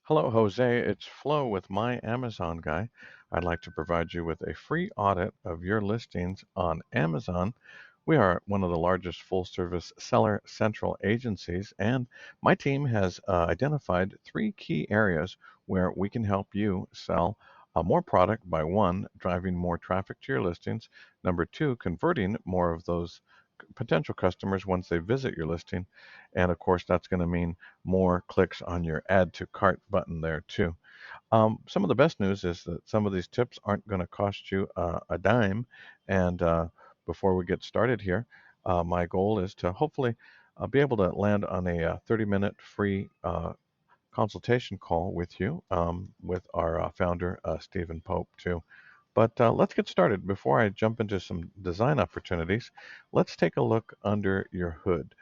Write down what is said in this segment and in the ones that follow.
Hello, Jose. It's Flo with My Amazon Guy. I'd like to provide you with a free audit of your listings on Amazon. We are one of the largest full service seller central agencies, and my team has identified three key areas where we can help you sell more product by one, driving more traffic to your listings, number two, converting more of those potential customers once they visit your listing. And of course, that's going to mean more clicks on your add to cart button there too. Some of the best news is that some of these tips aren't going to cost you a dime. And before we get started here, my goal is to hopefully be able to land on a 30-minute free consultation call with you, with our founder, Stephen Pope, too. But let's get started. Before I jump into some design opportunities, let's take a look under your hood,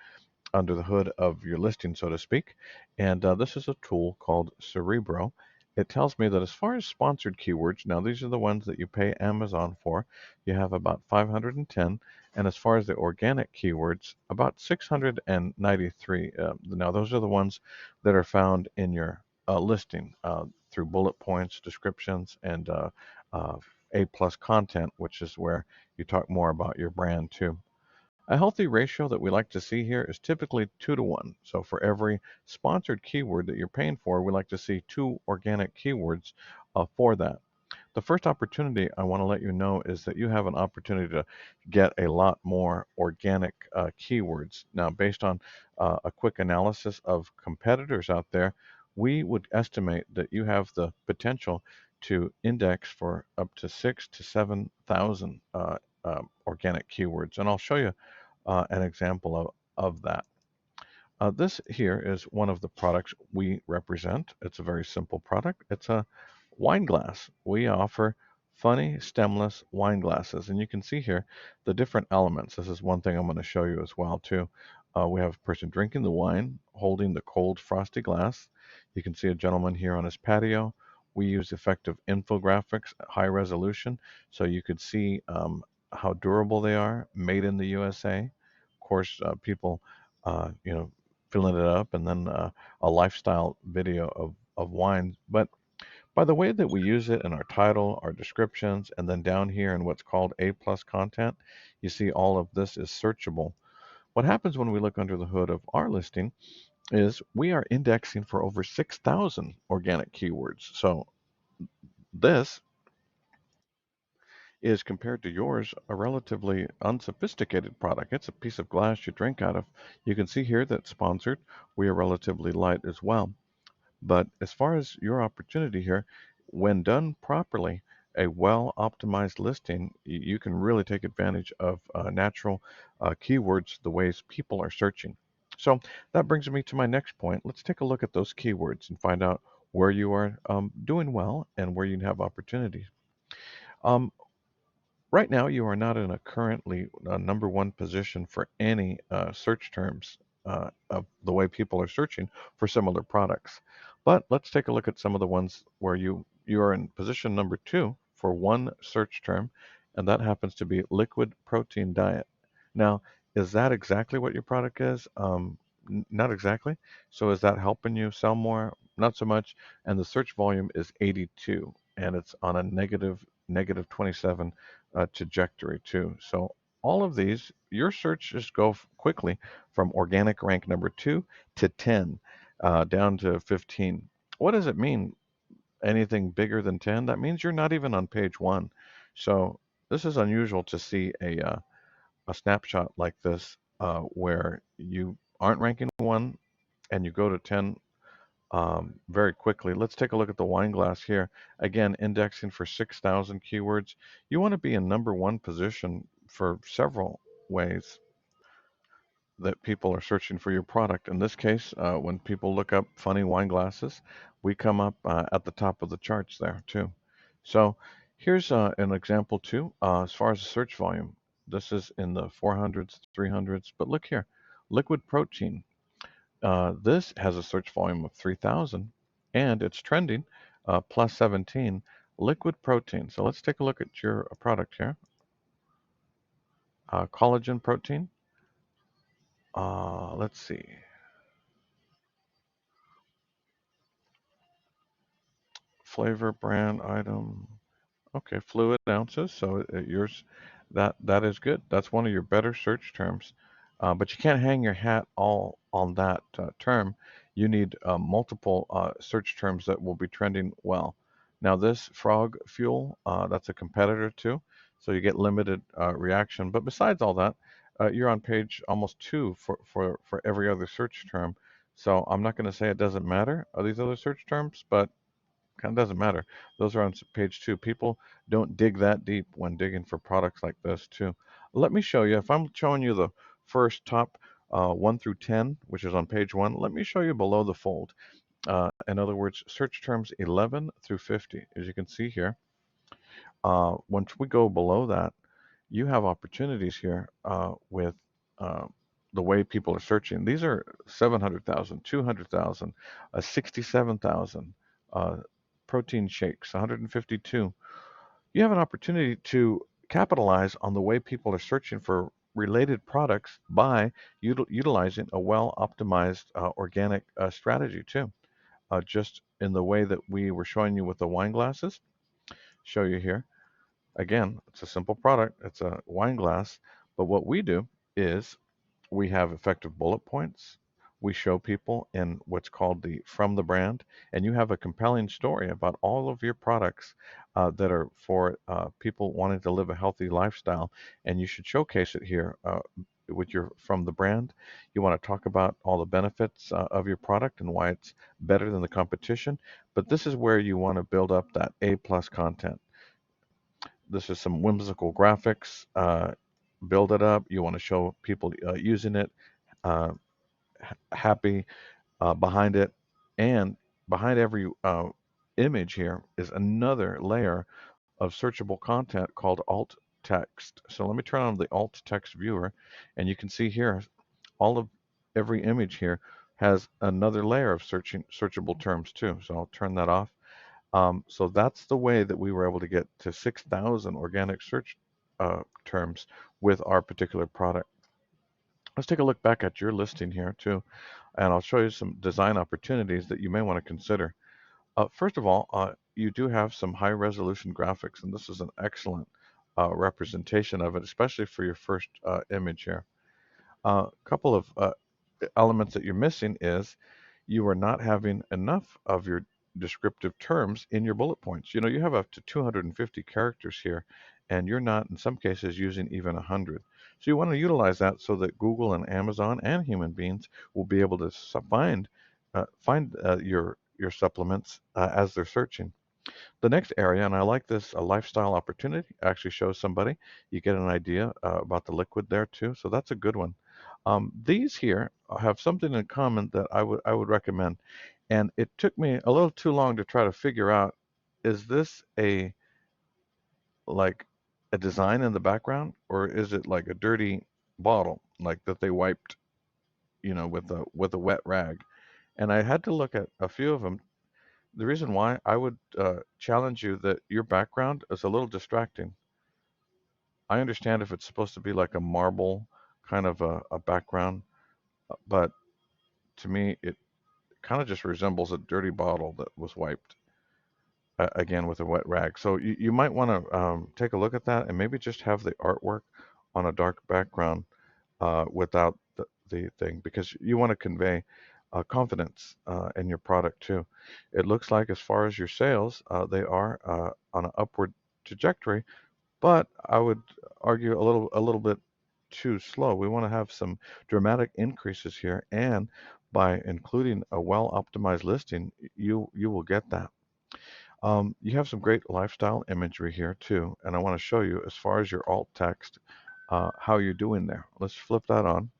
under the hood of your listing, so to speak. And this is a tool called Cerebro. It tells me that as far as sponsored keywords, now these are the ones that you pay Amazon for, you have about 510. And as far as the organic keywords, about 693. Now, those are the ones that are found in your listing through bullet points, descriptions, and A plus content, which is where you talk more about your brand too. A healthy ratio that we like to see here is typically 2 to 1. So for every sponsored keyword that you're paying for, we like to see two organic keywords for that. The first opportunity I want to let you know is that you have an opportunity to get a lot more organic keywords. Now, based on a quick analysis of competitors out there, we would estimate that you have the potential to index for up to 6 to 7,000 organic keywords. And I'll show you an example of that. This here is one of the products we represent. It's a very simple product. It's a wine glass. We offer funny stemless wine glasses, and you can see here the different elements. This is one thing I'm going to show you as well too. We have a person drinking the wine, holding the cold frosty glass. You can see a gentleman here on his patio. We use effective infographics, high resolution, so you could see how durable they are, made in the USA. Of course, people, filling it up, and then a lifestyle video of wine. But by the way that we use it in our title, our descriptions, and then down here in what's called A plus content, you see all of this is searchable. What happens when we look under the hood of our listing is we are indexing for over 6,000 organic keywords. So this is, compared to yours, a relatively unsophisticated product. It's a piece of glass you drink out of. You can see here that sponsored, we are relatively light as well. But as far as your opportunity here, when done properly, a well optimized listing, you can really take advantage of natural keywords, the ways people are searching. So that brings me to my next point. Let's take a look at those keywords and find out where you are doing well and where you have opportunities. Um, right now, you are not in a currently number one position for any search terms of the way people are searching for similar products. But let's take a look at some of the ones where you are in position number two for one search term, and that happens to be liquid protein diet. Now, is that exactly what your product is? Not exactly. So is that helping you sell more? Not so much. And the search volume is 82, and it's on a negative 27 trajectory too. So all of these, your searches go quickly from organic rank number 2 to 10, down to 15. What does it mean? Anything bigger than 10? That means you're not even on page 1. So this is unusual to see a snapshot like this where you aren't ranking 1 and you go to 10 very quickly. Let's take a look at the wine glass here. Again, indexing for 6,000 keywords. You want to be in number one position for several ways that people are searching for your product. In this case, when people look up funny wine glasses, we come up at the top of the charts there too. So here's an example too. As far as the search volume, this is in the 400s, 300s, but look here, liquid protein. This has a search volume of 3,000 and it's trending plus 17, liquid protein. So let's take a look at your product here. Collagen protein. Let's see. flavor, brand, item. Okay, fluid ounces. So yours, that is good. That's one of your better search terms. But you can't hang your hat all on that term. You need multiple search terms that will be trending well. Now this frog fuel, that's a competitor too, so you get limited reaction. But besides all that, you're on page almost two for every other search term. So I'm not going to say it doesn't matter these other search terms, but kind of doesn't matter. Those are on page two. People don't dig that deep when digging for products like this too. Let me show you. If I'm showing you the first top 1 through 10, which is on page 1, let me show you below the fold. In other words, search terms 11 through 50. As you can see here, once we go below that, you have opportunities here with uh, the way people are searching. These are 700,000, 200,000, 67,000 uh, protein shakes, 152. You have an opportunity to capitalize on the way people are searching for related products by utilizing a well optimized organic strategy too. Just in the way that we were showing you with the wine glasses, show you here. Again, it's a simple product. It's a wine glass. But what we do is we have effective bullet points. We show people in what's called the from the brand, and you have a compelling story about all of your products that are for people wanting to live a healthy lifestyle, and you should showcase it here with your from the brand. You want to talk about all the benefits of your product and why it's better than the competition, but this is where you want to build up that A plus content. This is some whimsical graphics. Build it up. You want to show people using it, uh, happy behind it, and behind every image here is another layer of searchable content called alt text. So let me turn on the alt text viewer, and you can see here all of every image here has another layer of searchable terms too. So I'll turn that off. So that's the way that we were able to get to 6,000 organic search terms with our particular product. Let's take a look back at your listing here too, and I'll show you some design opportunities that you may want to consider. First of all, you do have some high resolution graphics, and this is an excellent representation of it, especially for your first image here. A couple of elements that you're missing is you are not having enough of your descriptive terms in your bullet points. You know, you have up to 250 characters here, and you're not, in some cases, using even 100. So you want to utilize that so that Google and Amazon and human beings will be able to find your supplements as they're searching. The next area, and I like this, a lifestyle opportunity, actually shows somebody. You get an idea about the liquid there too, so that's a good one. These here have something in common that I would recommend, and it took me a little too long to try to figure out, is this like a design in the background, or is it like a dirty bottle, like that they wiped, with a wet rag? And I had to look at a few of them. The reason why I would challenge you that your background is a little distracting. I understand if it's supposed to be like a marble kind of a background, but to me, it kind of just resembles a dirty bottle that was wiped again with a wet rag. So you might want to take a look at that and maybe just have the artwork on a dark background without the thing, because you want to convey confidence in your product too. It looks like as far as your sales, they are on an upward trajectory, but I would argue a little bit too slow. We want to have some dramatic increases here, and by including a well-optimized listing, you will get that. You have some great lifestyle imagery here too, and I want to show you as far as your alt text how you're doing there. Let's flip that on.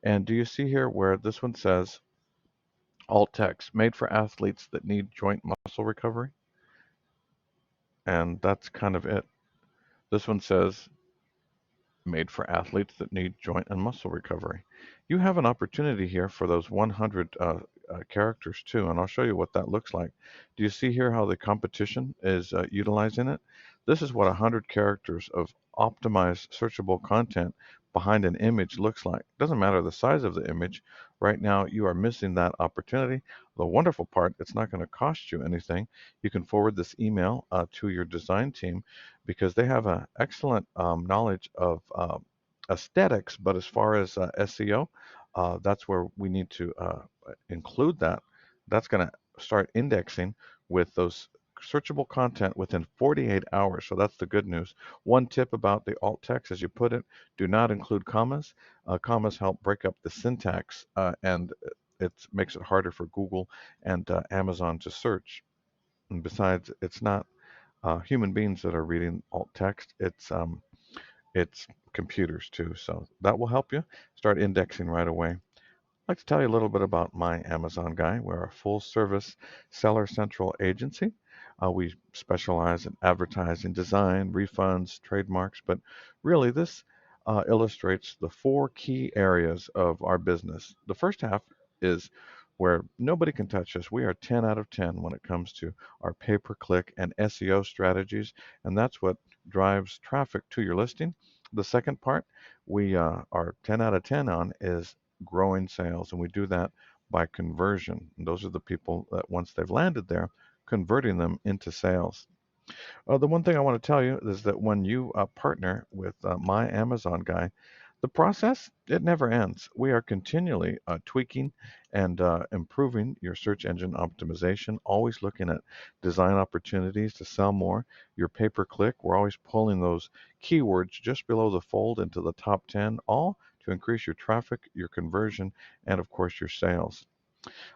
And do you see here where this one says alt text made for athletes that need joint muscle recovery? And that's kind of it. This one says made for athletes that need joint and muscle recovery. You have an opportunity here for those 100 characters too, and I'll show you what that looks like. Do you see here how the competition is utilizing it? This is what 100 characters of optimized searchable content behind an image looks like. Doesn't matter the size of the image. Right now, you are missing that opportunity. The wonderful part, it's not going to cost you anything. You can forward this email to your design team because they have an excellent knowledge of aesthetics, but as far as SEO, that's where we need to include that. That's going to start indexing with those searchable content within 48 hours. So that's the good news. One tip about the alt text, as you put it, do not include commas. Commas help break up the syntax and it makes it harder for Google and Amazon to search. And besides, it's not human beings that are reading alt text. It's computers too. So that will help you start indexing right away. I'd like to tell you a little bit about my Amazon guy. We're a full service seller central agency. We specialize in advertising, design, refunds, trademarks, but really this illustrates the four key areas of our business. The first half is where nobody can touch us. We are 10 out of 10 when it comes to our pay per click and SEO strategies, and that's what drives traffic to your listing. The second part we are 10 out of 10 on is growing sales, and we do that by conversion. And those are the people that once they've landed there, converting them into sales. The one thing I want to tell you is that when you partner with my Amazon guy, the process, it never ends. We are continually tweaking and improving your search engine optimization, always looking at design opportunities to sell more. Your pay-per-click, we're always pulling those keywords just below the fold into the top 10, all to increase your traffic, your conversion, and of course your sales.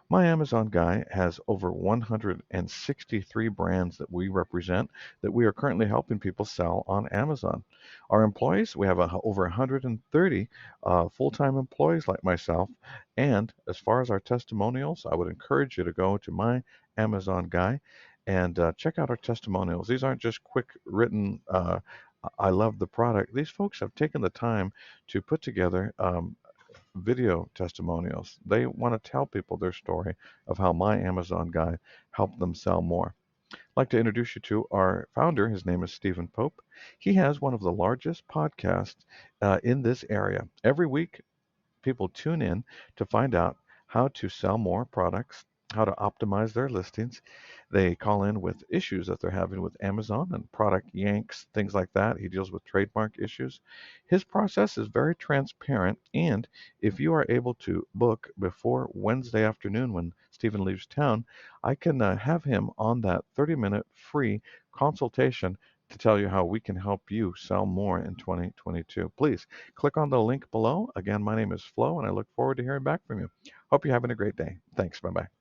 My Amazon guy has over 163 brands that we represent that we are currently helping people sell on Amazon. Our employees, we have over 130 full-time employees like myself. And as far as our testimonials, I would encourage you to go to my Amazon guy and check out our testimonials. These aren't just quick written, I love the product. These folks have taken the time to put together video testimonials. They want to tell people their story of how my Amazon guy helped them sell more. I'd like to introduce you to our founder. His name is Stephen Pope. He has one of the largest podcasts in this area. Every week, people tune in to find out how to sell more products, how to optimize their listings. They call in with issues that they're having with Amazon and product yanks, things like that. He deals with trademark issues. His process is very transparent, and if you are able to book before Wednesday afternoon when Stephen leaves town, I can have him on that 30-minute free consultation to tell you how we can help you sell more in 2022. Please click on the link below. Again, my name is Flo, and I look forward to hearing back from you. Hope you're having a great day. Thanks. Bye bye.